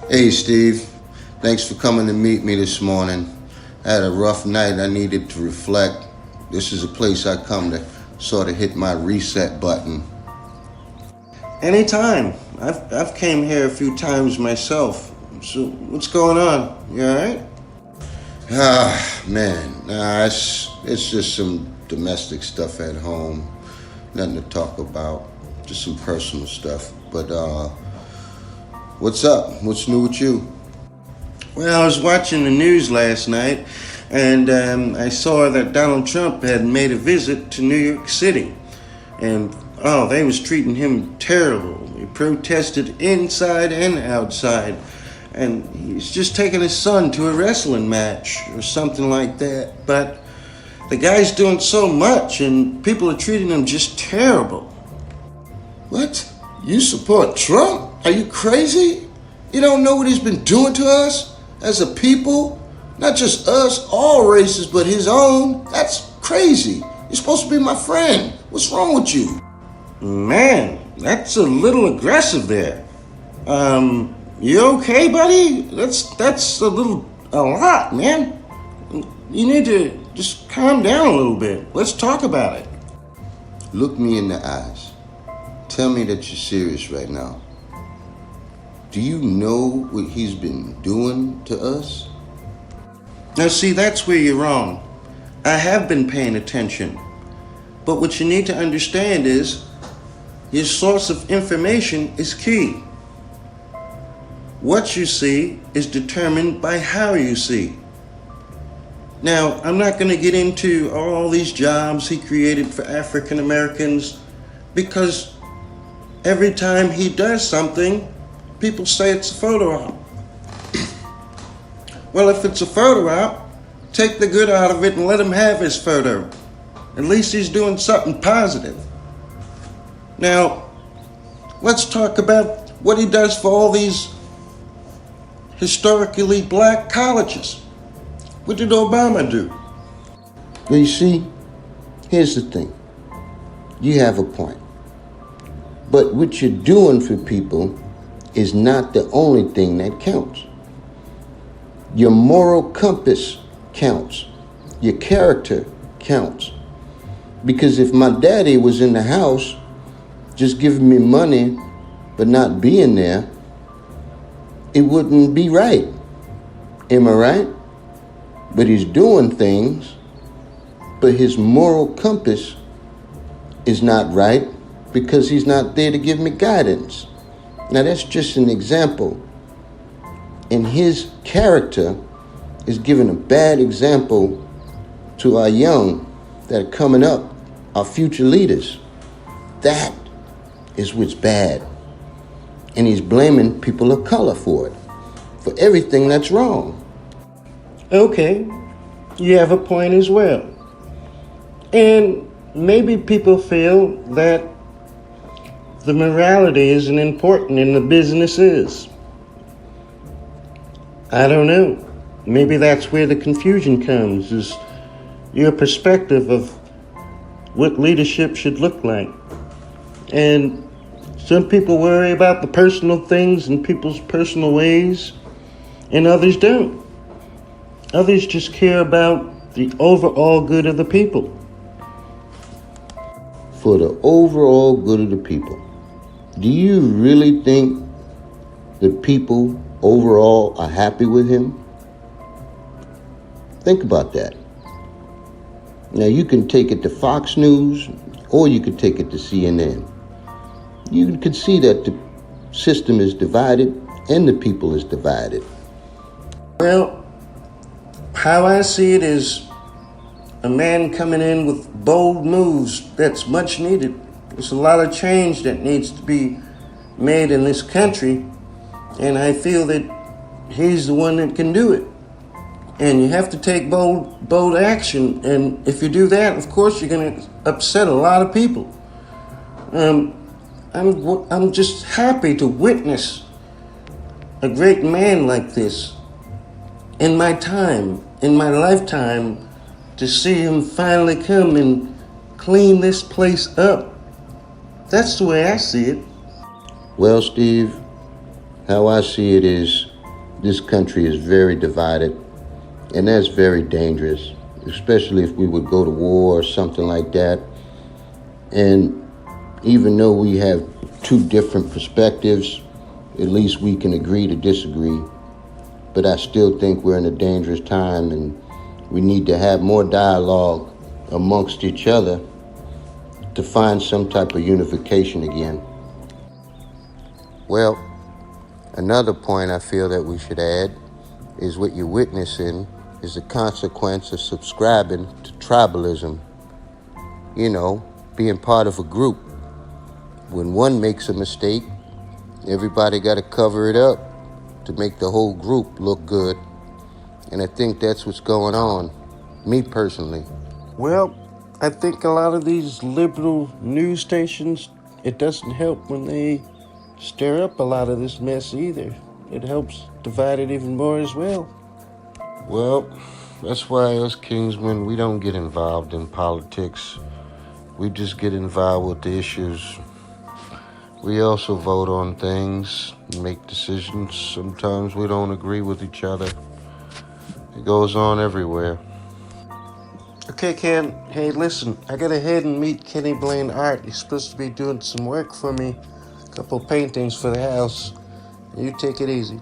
Hey Steve, thanks for coming to meet me this morning. I had a rough night. I needed to reflect. This is a place I come to sort of hit my reset button. Anytime. I've came here a few times myself. So what's going on? You alright? It's just some domestic stuff at home. Nothing to talk about. Just some personal stuff. But what's up? What's new with you? Well, I was watching the news last night, and I saw that Donald Trump had made a visit to New York City. And, they was treating him terrible. He protested inside and outside. And he's just taking his son to a wrestling match or something like that. But the guy's doing so much, and people are treating him just terrible. What? You support Trump? Are you crazy? You don't know what he's been doing to us as a people? Not just us, all races, but his own? That's crazy. You're supposed to be my friend. What's wrong with you? Man, that's a little aggressive there. You okay, buddy? That's a lot, man. You need to just calm down a little bit. Let's talk about it. Look me in the eyes. Tell me that you're serious right now. Do you know what he's been doing to us? Now see, that's where you're wrong. I have been paying attention. But what you need to understand is your source of information is key. What you see is determined by how you see. Now, I'm not going to get into all these jobs he created for African Americans, because every time he does something, people say it's a photo op. Well, if it's a photo op, take the good out of it and let him have his photo. At least he's doing something positive. Now, let's talk about what he does for all these historically black colleges. What did Obama do? Well, you see, here's the thing. You have a point. But what you're doing for people is not the only thing that counts. Your moral compass counts. Your character counts. Because if my daddy was in the house just giving me money but not being there, it wouldn't be right. Am I right? But he's doing things, but his moral compass is not right because he's not there to give me guidance. Now that's just an example. And his character is giving a bad example to our young that are coming up, our future leaders. That is what's bad. And he's blaming people of color for it, for everything that's wrong. Okay, you have a point as well. And maybe people feel that the morality isn't important and the business is. I don't know. Maybe that's where the confusion comes, is your perspective of what leadership should look like. And some people worry about the personal things and people's personal ways, and others don't. Others just care about the overall good of the people. For the overall good of the people. Do you really think the people overall are happy with him? Think about that. Now you can take it to Fox News or you could take it to CNN. You can see that the system is divided and the people is divided. Well, how I see it is a man coming in with bold moves that's much needed. There's a lot of change that needs to be made in this country, and I feel that he's the one that can do it. And you have to take bold action, and if you do that, of course, you're going to upset a lot of people. I'm just happy to witness a great man like this in my time, in my lifetime, to see him finally come and clean this place up. That's the way I see it. Well, Steve, how I see it is this country is very divided, and that's very dangerous, especially if we would go to war or something like that. And even though we have two different perspectives, at least we can agree to disagree. But I still think we're in a dangerous time, and we need to have more dialogue amongst each other to find some type of unification again. Well, another point I feel that we should add is what you're witnessing is the consequence of subscribing to tribalism. You know, being part of a group. When one makes a mistake, everybody got to cover it up to make the whole group look good. And I think that's what's going on, me personally. Well, I think a lot of these liberal news stations, it doesn't help when they stir up a lot of this mess either. It helps divide it even more as well. Well, that's why us Kingsmen, we don't get involved in politics. We just get involved with the issues. We also vote on things, make decisions. Sometimes we don't agree with each other. It goes on everywhere. Okay, Ken. Hey, listen, I gotta head and meet Kenny Blaine Art. He's supposed to be doing some work for me. A couple paintings for the house. You take it easy.